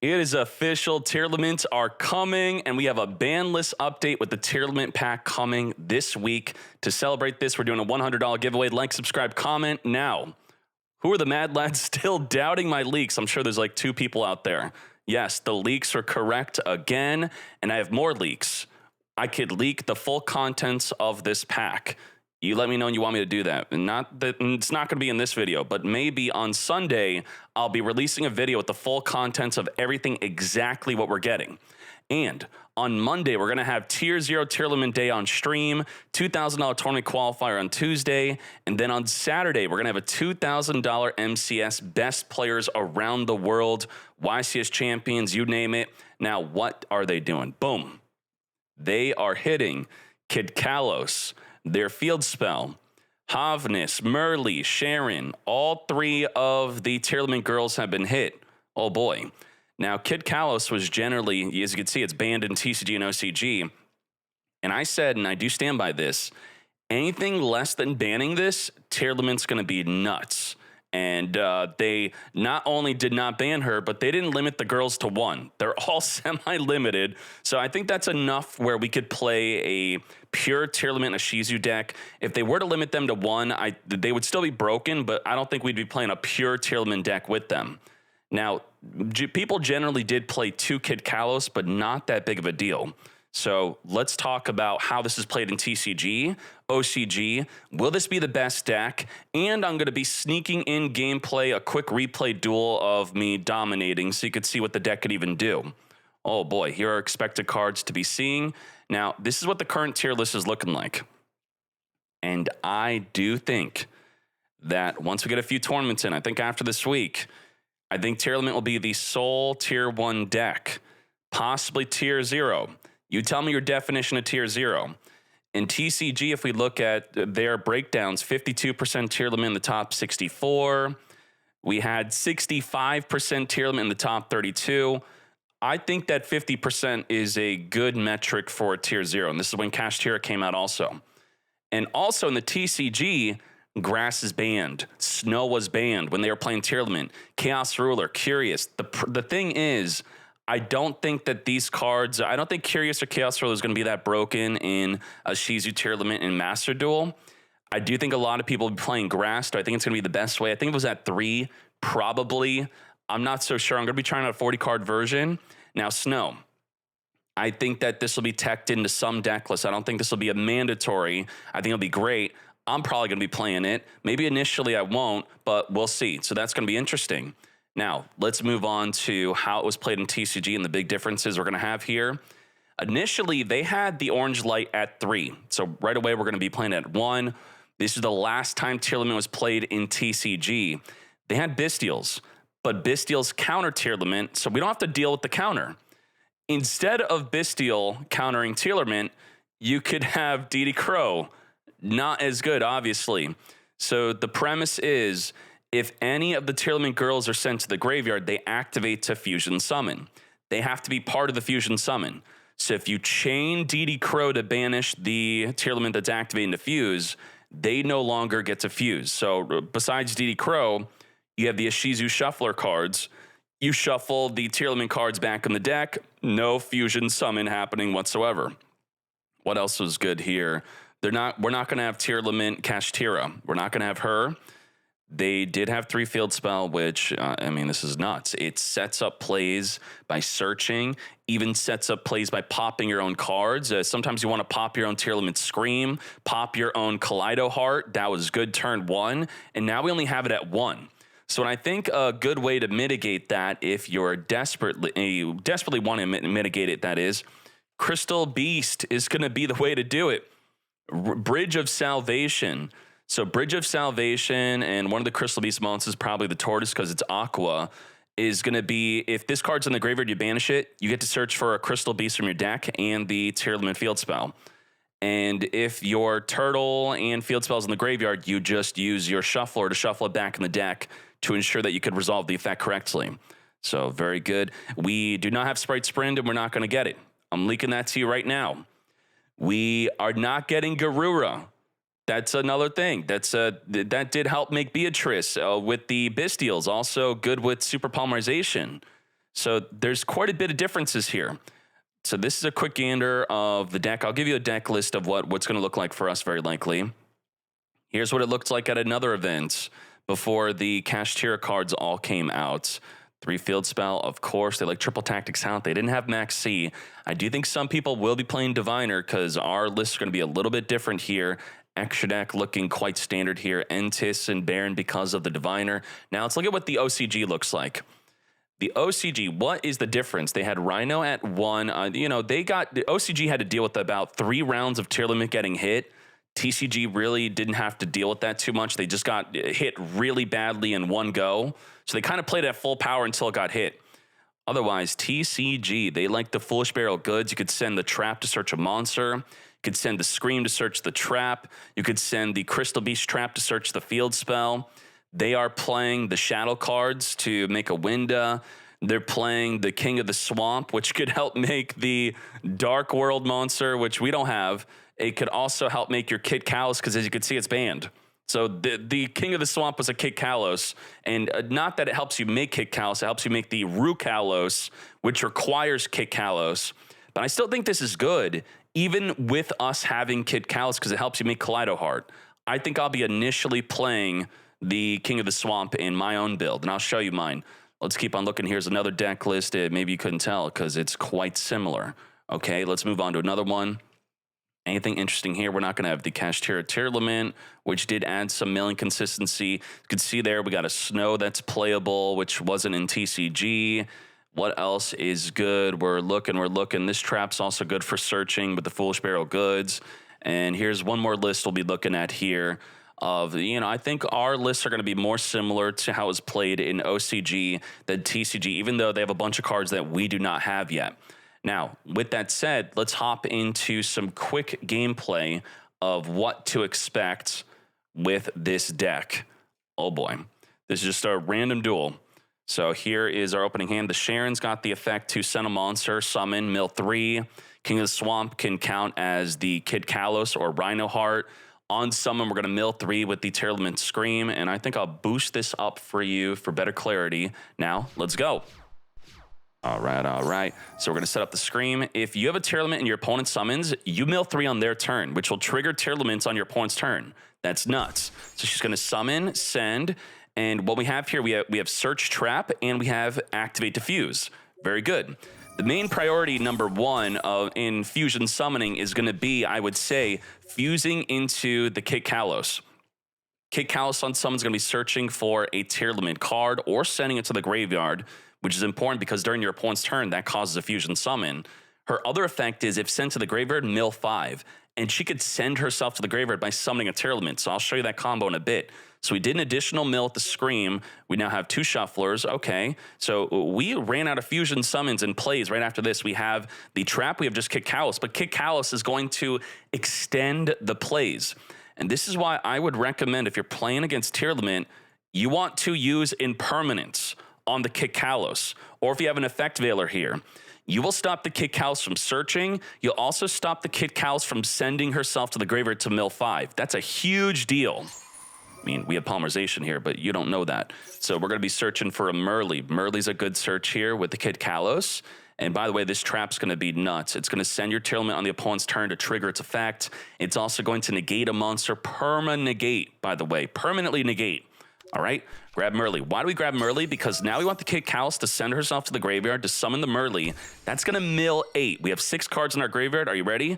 It is official. Tearlaments are coming, and we have a ban list update with the Tearlament pack coming this week. To celebrate this, we're doing a $100 giveaway. Like, subscribe, comment. Now, who are the mad lads still doubting my leaks? I'm sure there's like 2 people out there. Yes, the leaks are correct again, and I have more leaks. I could leak the full contents of this pack. You let me know when you want me to do that. And it's not going to be in this video, but maybe on Sunday, I'll be releasing a video with the full contents of everything, exactly what we're getting. And on Monday, we're going to have Tier 0 Tearlament Day on stream, $2,000 tournament qualifier on Tuesday, and then on Saturday, we're going to have a $2,000 MCS Best Players Around the World, YCS Champions, you name it. Now, what are they doing? Boom. They are hitting Kid Kalos, their field spell, Havnis, Merly, Sharon. All 3 of the Tearlament girls have been hit. Oh boy. Now, Kid Kalos was generally, as you can see, it's banned in TCG and OCG. And I said, and I do stand by this, anything less than banning this, Tearlament's going to be nuts. And they not only did not ban her, but they didn't limit the girls to 1. They're all semi-limited. So I think that's enough where we could play a pure Tearlament Ashizu deck. If they were to limit them to 1, they would still be broken, but I don't think we'd be playing a pure Tearlament deck with them. Now, people generally did play 2 Kid Kalos, but not that big of a deal. So let's talk about how this is played in TCG, OCG. Will this be the best deck? And I'm going to be sneaking in gameplay, a quick replay duel of me dominating so you could see what the deck could even do. Oh boy, here are expected cards to be seeing. Now, this is what the current tier list is looking like. And I do think that once we get a few tournaments in, I think after this week, I think Tearlament will be the sole tier 1 deck, possibly tier 0. You tell me your definition of tier 0. In TCG, if we look at their breakdowns, 52% Tearlament in the top 64. We had 65% Tearlament in the top 32. I think that 50% is a good metric for tier 0. And this is when Cash Tier came out also. And also in the TCG, Grass is banned. Snow was banned when they were playing Tearlament. Chaos Ruler, Curious. The thing is, I don't think that these cards, I don't think Curious or Chaos Ruler is going to be that broken in Ashizu Tearlament and Master Duel. I do think a lot of people will be playing Grass. Do I think it's going to be the best way? I think it was at 3, probably. I'm not so sure. I'm going to be trying out a 40-card version. Now, Snow. I think that this will be teched into some deck list. I don't think this will be a mandatory. I think it'll be great. I'm probably going to be playing it. Maybe initially I won't, but we'll see. So that's going to be interesting. Now, let's move on to how it was played in TCG and the big differences we're going to have here. Initially, they had the orange light at 3. So right away, we're going to be playing at 1. This is the last time Tearlament was played in TCG. They had Bystials, but Bystials counter Tearlament, so we don't have to deal with the counter. Instead of Bystial countering Tearlament, you could have DD Crow. Not as good, obviously. So the premise is, if any of the Tearlament girls are sent to the graveyard, they activate to Fusion Summon. They have to be part of the Fusion Summon. So if you chain DD Crow to banish the Tearlament that's activating to fuse, they no longer get to fuse. So besides DD Crow, you have the Ashizu Shuffler cards. You shuffle the Tearlament cards back in the deck. No Fusion Summon happening whatsoever. What else was good here? We're not going to have Tearlament Kashtira. We're not going to have her. They did have 3 field spell, which, I mean, this is nuts. It sets up plays by searching, even sets up plays by popping your own cards. Sometimes you want to pop your own Tearlament Scream, pop your own Kaleido Heart. That was good turn 1, and now we only have it at 1. So I think a good way to mitigate that, if you desperately want to mitigate it, that is, Crystal Beast is going to be the way to do it. Bridge of Salvation. So Bridge of Salvation, and one of the Crystal Beast monsters is probably the Tortoise because it's Aqua, is going to be, if this card's in the graveyard, you banish it, you get to search for a Crystal Beast from your deck and the Tearlament field spell. And if your Turtle and field spell's in the graveyard, you just use your Shuffler to shuffle it back in the deck to ensure that you could resolve the effect correctly. So very good. We do not have Sprite Sprint, and we're not going to get it. I'm leaking that to you right now. We are not getting Garura. That's another thing. That did help make Beatrice with the Bystials. Also good with Super Polymerization. So there's quite a bit of differences here. So this is a quick gander of the deck. I'll give you a deck list of what's going to look like for us, very likely. Here's what it looked like at another event before the Cash Tier cards all came out. 3 field spell, of course. They like triple tactics out. They didn't have max C. I do think some people will be playing Diviner because our lists are going to be a little bit different here. Extra deck looking quite standard here. Entis and Baron because of the Diviner. Now let's look at what the OCG looks like. The OCG, what is the difference? They had Rhino at 1. You know, the OCG had to deal with about 3 rounds of Tearlament getting hit. TCG really didn't have to deal with that too much. They just got hit really badly in one go. So they kind of played at full power until it got hit. Otherwise, TCG, they like the Foolish Barrel goods. You could send the Trap to search a monster. You could send the Scream to search the Trap. You could send the Crystal Beast Trap to search the field spell. They are playing the Shadow cards to make a Winda. They're playing the King of the Swamp, which could help make the Dark World monster, which we don't have. It could also help make your Kit Kalos, because as you can see, it's banned. So the King of the Swamp was a Kit Kalos, and not that it helps you make Kit Kalos, it helps you make the Ru Kalos, which requires Kit Kalos. But I still think this is good, even with us having Kit Kalos, because it helps you make Kaleido Heart. I think I'll be initially playing the King of the Swamp in my own build, and I'll show you mine. Let's keep on looking. Here's another deck list. Maybe you couldn't tell because it's quite similar. Okay, let's move on to another one. Anything interesting here? We're not going to have the Cash Tier Tearlament, which did add some milling consistency. You can see there we got a Snow that's playable, which wasn't in TCG. What else is good? We're looking. This Trap's also good for searching with the Foolish Barrel goods. And here's one more list we'll be looking at here. I think our lists are going to be more similar to how it's played in OCG than TCG, even though they have a bunch of cards that we do not have yet. Now, with that said, let's hop into some quick gameplay of what to expect with this deck. Oh boy, this is just a random duel. So here is our opening hand. The Sharon's got the effect to send a monster, summon, mill 3. King of the Swamp can count as the Kid Kalos or Rhino Heart. On summon, we're going to mill 3 with the Tearlament Scream, and I think I'll boost this up for you for better clarity. Now, let's go. All right. So we're going to set up the Scream. If you have a Tearlament and your opponent summons, you mill 3 on their turn, which will trigger Tearlaments on your opponent's turn. That's nuts. So she's going to summon, send, and what we have here, we have Search Trap, and we have Activate Diffuse. Very good. The main priority, number 1, in Fusion Summoning is going to be, I would say, fusing into the Kit Kalos. Kit Kalos on summon is going to be searching for a Tearlament card or sending it to the graveyard, which is important because during your opponent's turn, that causes a Fusion Summon. Her other effect is if sent to the graveyard, mill 5. And she could send herself to the graveyard by summoning a Tearlament. So I'll show you that combo in a bit. So we did an additional mill at the Scream. We now have 2 Shufflers. Okay. So we ran out of Fusion Summons and plays right after this. We have the Trap. We have just Kit Kalos. But Kit Kalos is going to extend the plays. And this is why I would recommend if you're playing against Tearlament, you want to use Impermanence on the Kit Kalos. Or if you have an Effect Veiler here, you will stop the Kit Kalos from searching. You'll also stop the Kit Kalos from sending herself to the graveyard to mill 5. That's a huge deal. I mean, we have polymerization here, but you don't know that. So we're going to be searching for a Merly. Merly's a good search here with the Kit Kalos. And by the way, this Trap's going to be nuts. It's going to send your Tearlament on the opponent's turn to trigger its effect. It's also going to negate a monster. Perma-negate, by the way. Permanently negate. All right, grab Merly. Why do we grab Merly? Because now we want the Kit Kalos to send herself to the graveyard to summon the Merly. That's going to mill 8. We have 6 cards in our graveyard. Are you ready?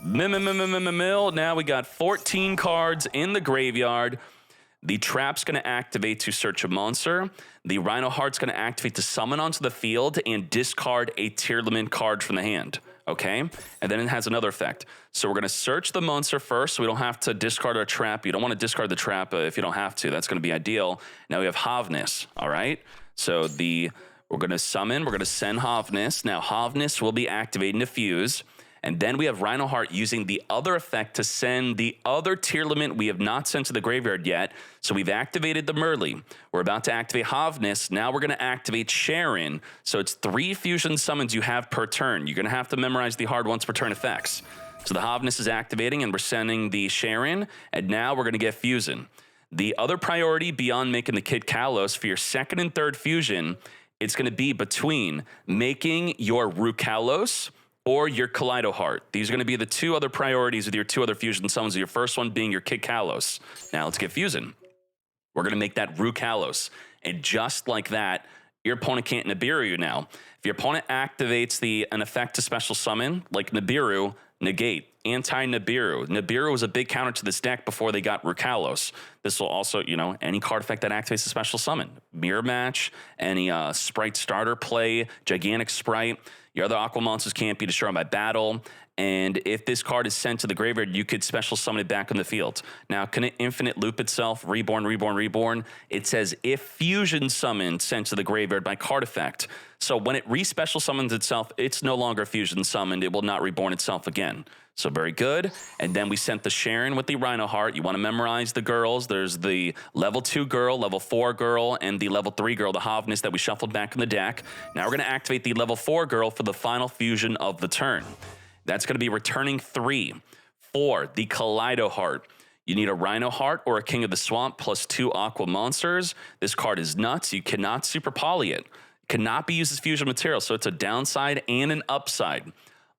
Mill. Now we got 14 cards in the graveyard. The Trap's going to activate to search a monster. The Rhino Heart's going to activate to summon onto the field and discard a Tearlament card from the hand. Okay, and then it has another effect. So we're going to search the monster first, so we don't have to discard our Trap. You don't want to discard the Trap if you don't have to. That's going to be ideal. Now we have Havness, all right? So we're going to summon, we're going to send Havness. Now Havness will be activating to fuse. And then we have Rhino Heart using the other effect to send the other Tearlament we have not sent to the graveyard yet. So we've activated the Merly. We're about to activate Havness. Now we're going to activate Sharon. So it's 3 Fusion Summons you have per turn. You're going to have to memorize the hard once per turn effects. So the Havness is activating and we're sending the Sharon. And now we're going to get Fusion. The other priority beyond making the Kit Kalos for your 2nd and 3rd Fusion it's going to be between making your Rukalos or your Kaleido Heart. These are going to be the two other priorities with your two other fusion summons. Your first one being your Kid Kalos. Now let's get fusing. We're going to make that Rukalos. And just like that, your opponent can't Nibiru you now. If your opponent activates an effect to special summon, like Nibiru, negate. Anti-Nibiru. Nibiru was a big counter to this deck before they got Rukalos. This will also, any card effect that activates a special summon. Mirror Match, any Sprite starter play, Gigantic Sprite. Your other Aqua monsters can't be destroyed by battle. And if this card is sent to the graveyard, you could special summon it back on the field. Now, can it infinite loop itself? Reborn, reborn, reborn. It says if fusion summoned sent to the graveyard by card effect. So when it re-special summons itself, it's no longer fusion summoned. It will not reborn itself again. So very good. And then we sent the Sharon with the Rhino Heart. You want to memorize the girls. There's the level 2 girl, level 4 girl, and the level 3 girl, the Havness that we shuffled back in the deck. Now we're going to activate the level 4 girl for the final fusion of the turn. That's going to be returning 3 for the Kaleido Heart. You need a Rhino Heart or a King of the Swamp plus 2 Aqua monsters. This card is nuts. You cannot Super Poly it. Cannot be used as fusion material, so it's a downside and an upside.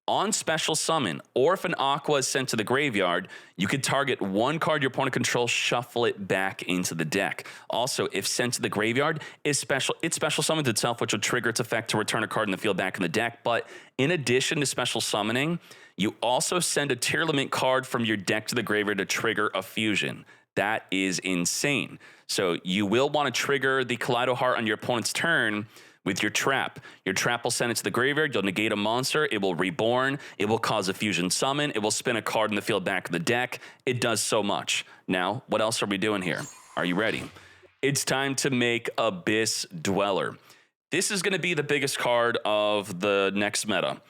On special summon, or if an Aqua is sent to the graveyard, you could target one card your opponent controls, shuffle it back into the deck. Also, if sent to the graveyard, it special summons itself, which will trigger its effect to return a card in the field back in the deck. But in addition to special summoning, you also send a Tearlament card from your deck to the graveyard to trigger a fusion. That is insane. So you will want to trigger the Kaleido Heart on your opponent's turn with your trap. Your trap will send it to the graveyard. You'll negate a monster. It will reborn. It will cause a fusion summon. It will spin a card in the field back of the deck. It does so much. Now, what else are we doing here? Are you ready? It's time to make Abyss Dweller. This is going to be the biggest card of the next meta.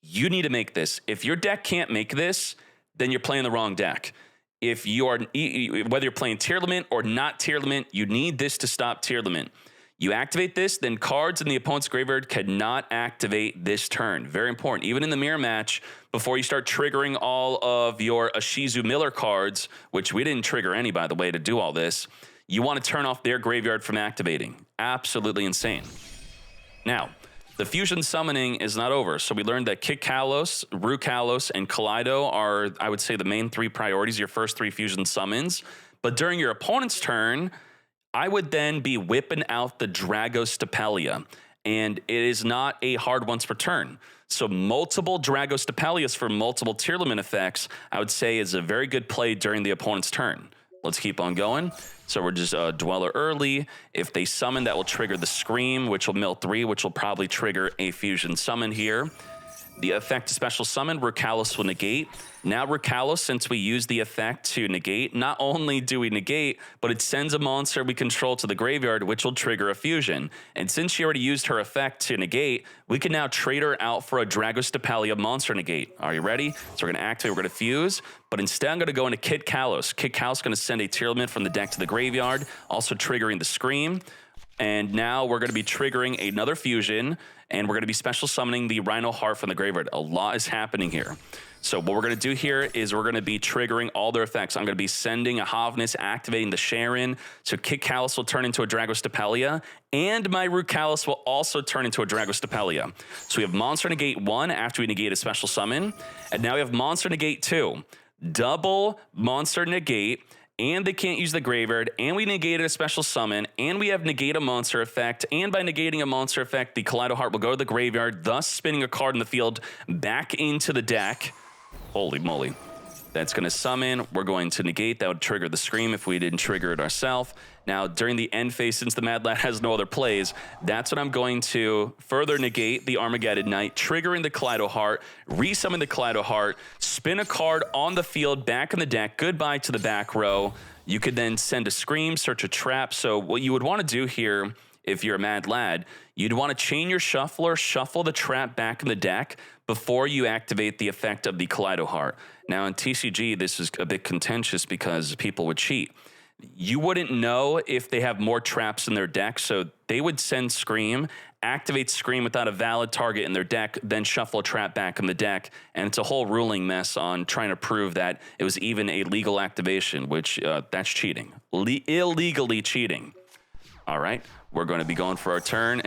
You need to make this. If your deck can't make this, then you're playing the wrong deck. If you are, whether you're playing Tearlament or not Tearlament, you need this to stop Tearlament. You activate this, then cards in the opponent's graveyard cannot activate this turn. Very important. Even in the mirror match, before you start triggering all of your Ashizu Miller cards, which we didn't trigger any, by the way, to do all this, you want to turn off their graveyard from activating. Absolutely insane. Now, the fusion summoning is not over. So we learned that Kid Kalos, Rukalos, and Kaleido are, I would say, the main 3 priorities, your first 3 fusion summons. But during your opponent's turn, I would then be whipping out the Dragostapelia, and it is not a hard once per turn. So multiple Dragostapelias for multiple Tearlament effects, I would say, is a very good play during the opponent's turn. Let's keep on going. So we're just Dweller early. If they summon, that will trigger the Scream, which will mill 3, which will probably trigger a fusion summon here. The effect to special summon, Rukalos will negate. Now Rukalos, since we use the effect to negate, not only do we negate, but it sends a monster we control to the graveyard, which will trigger a fusion. And since she already used her effect to negate, we can now trade her out for a Dragostapelia monster negate. Are you ready? So we're going to activate, we're going to fuse, but instead I'm going to go into Kid Kalos. Kid Kalos is going to send a Tearlament from the deck to the graveyard, also triggering the Scream. And now we're going to be triggering another fusion, and we're going to be special summoning the Rhino Heart from the graveyard. A lot is happening here. So what we're going to do here is we're going to be triggering all their effects. I'm going to be sending a Havness, activating the Sharon. So Kid Kalos will turn into a Dragostapelia, and my Rukalos will also turn into a Dragostapelia. So we have Monster Negate 1 after we negate a special summon, and now we have Monster Negate 2. Double Monster Negate, and they can't use the graveyard, and we negated a special summon, and we have negate a monster effect, and by negating a monster effect, the Kaleido Heart will go to the graveyard, thus spinning a card in the field back into the deck. Holy moly. That's going to summon. We're going to negate. That would trigger the Scream if we didn't trigger it ourselves. Now, during the end phase, since the Mad Lad has no other plays, that's when I'm going to further negate the Armageddon Knight, triggering the Kaleido Heart, resummon the Kaleido Heart, spin a card on the field, back in the deck, goodbye to the back row. You could then send a Scream, search a trap. So what you would want to do here, if you're a Mad Lad, you'd want to chain your Shuffler, shuffle the trap back in the deck before you activate the effect of the Kaleido Heart. Now in TCG, this is a bit contentious because people would cheat. You wouldn't know if they have more traps in their deck, so they would send Scream, activate Scream without a valid target in their deck, then shuffle a trap back in the deck, and it's a whole ruling mess on trying to prove that it was even a legal activation, which that's cheating. Illegally cheating. All right, we're going to be going for our turn.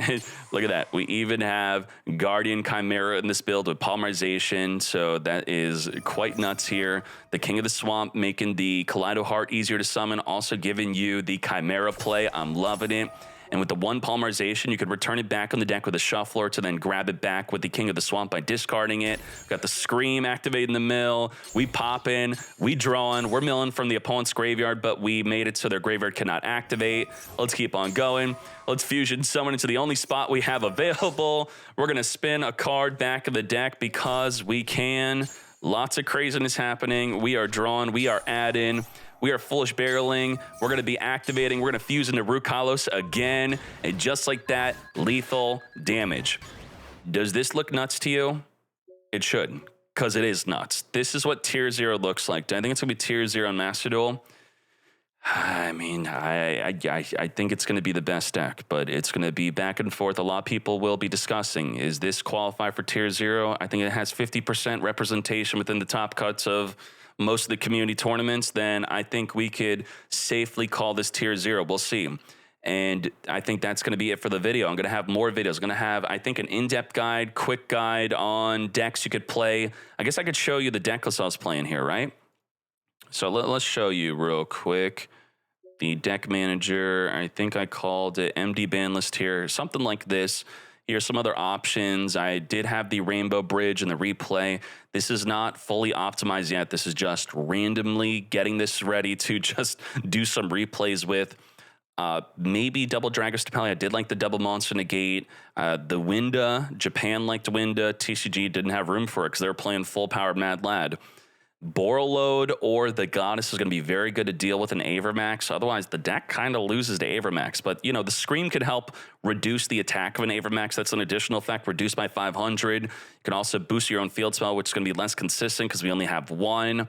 Look at that. We even have Guardian Chimera in this build with polymerization, so that is quite nuts here. The King of the Swamp making the Kaleido Heart easier to summon, also giving you the Chimera play. I'm loving it. And with the 1 polymerization, you could return it back on the deck with a shuffler to then grab it back with the King of the Swamp by discarding it. We've got the Scream activating the mill. We pop in, we draw in, we're milling from the opponent's graveyard, but we made it so their graveyard cannot activate. Let's keep on going. Let's fusion summon into the only spot we have available. We're going to spin a card back of the deck because we can. Lots of craziness happening. We are drawing, we are adding. We are foolish barreling. We're going to be activating. We're going to fuse into Rukalos again. And just like that, lethal damage. Does this look nuts to you? It should, because it is nuts. This is what Tier 0 looks like. Do I think it's going to be Tier 0 on Master Duel? I mean, I think it's going to be the best deck, but it's going to be back and forth. A lot of people will be discussing, is this qualify for Tier 0? I think it has 50% representation within the top cuts of most of the community tournaments. Then I think we could safely call this Tier 0. We'll see. And I think that's going to be it for the video. I'm going to have more videos. I'm going to have, I think, an in-depth guide, quick guide on decks you could play. I guess I could show you the deck list I was playing here, right? So let's show you real quick. The deck manager, I think I called it MD ban list here, something like this. Here's some other options. I did have the Rainbow Bridge and the replay. This is not fully optimized yet. This is just randomly getting this ready to just do some replays with. Maybe double Dragos Tapali. I did like the double Monster Negate. The Winda, Japan liked Winda. TCG didn't have room for it because they were playing full powered Mad Lad. Borreload or the Goddess is going to be very good to deal with an Avermax. Otherwise, the deck kind of loses to Avermax. But, you know, the Scream could help reduce the attack of an Avermax. That's an additional effect, reduced by 500. You can also boost your own field spell, which is going to be less consistent because we only have 1.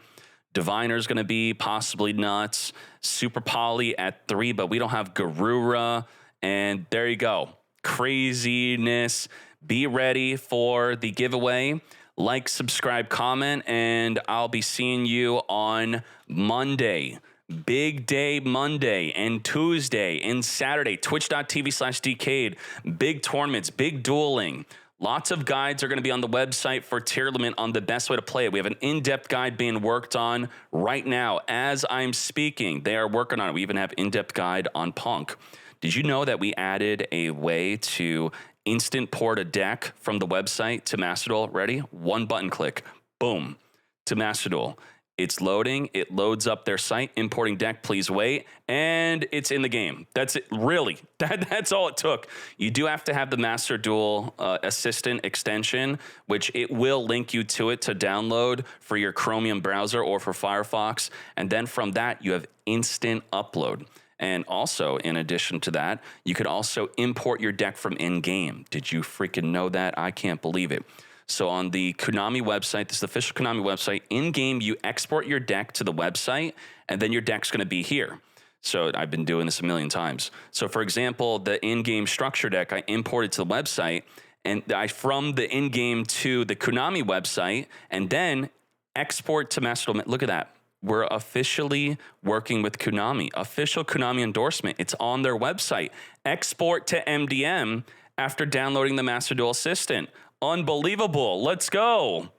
Diviner is going to be possibly nuts. Super Poly at 3, but we don't have Garura. And there you go. Craziness. Be ready for the giveaway. Like, subscribe, comment, and I'll be seeing you on Monday. Big day Monday and Tuesday and Saturday. Twitch.tv/Decade. Big tournaments, big dueling. Lots of guides are going to be on the website for Tearlament on the best way to play it. We have an in-depth guide being worked on right now as I'm speaking. They are working on it. We even have in-depth guide on Punk. Did you know that we added a way to instant port a deck from the website to Master Duel? Ready? 1 button click. Boom. To Master Duel. It's loading. It loads up their site. Importing deck, please wait. And it's in the game. That's it. Really. That's all it took. You do have to have the Master Duel Assistant extension, which it will link you to it to download for your Chromium browser or for Firefox. And then from that, you have instant upload. And also, in addition to that, you could also import your deck from in-game. Did you freaking know that? I can't believe it. So on the Konami website, this is the official Konami website, in-game, you export your deck to the website, and then your deck's going to be here. So I've been doing this a million times. So for example, the in-game structure deck, I imported to the website, and I from the in-game to the Konami website, and then export to Master Duel. Look at that. We're officially working with Konami. Official Konami endorsement. It's on their website. Export to MDM after downloading the Master Duel Assistant. Unbelievable. Let's go.